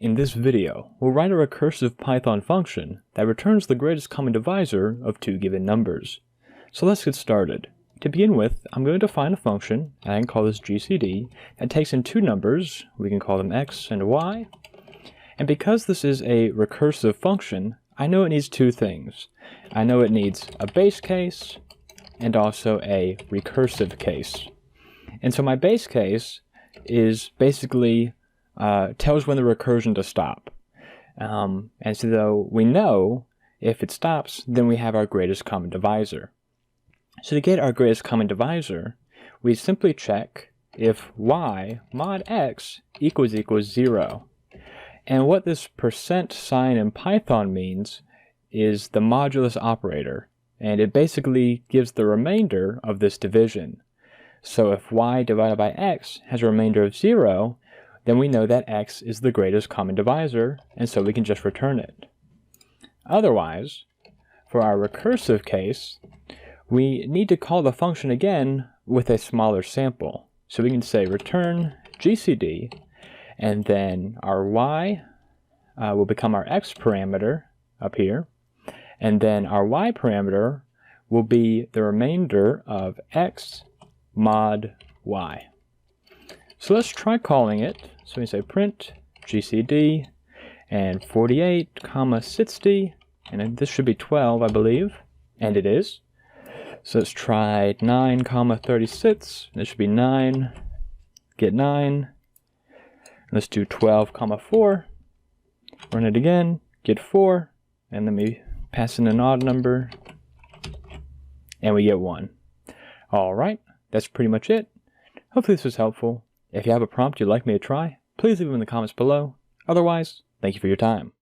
In this video, we'll write a recursive Python function that returns the greatest common divisor of two given numbers. So let's get started. To begin with, I'm going to define a function, and I can call this GCD, that takes in two numbers, we can call them x and y. And because this is a recursive function, I know it needs two things. I know it needs a base case and also a recursive case. And so my base case is basically tells when the recursion to stop. And so we know if it stops, then we have our greatest common divisor. So to get our greatest common divisor, we simply check if y mod x equals 0. And what this % sign in Python means is the modulus operator, and it basically gives the remainder of this division. So if y divided by x has a remainder of 0, then we know that x is the greatest common divisor, and so we can just return it. Otherwise, for our recursive case, we need to call the function again with a smaller sample. So we can say return GCD, and then our y will become our x parameter up here, and then our y parameter will be the remainder of x mod y. So let's try calling it. So we say print GCD and 48, 60, and this should be 12, I believe, and it is. So let's try 9, 36. This should be 9. Get 9. Let's do 12, 4. Run it again. Get 4, and then we pass in an odd number, and we get 1. All right, that's pretty much it. Hopefully this was helpful. If you have a prompt you'd like me to try, please leave them in the comments below. Otherwise, thank you for your time.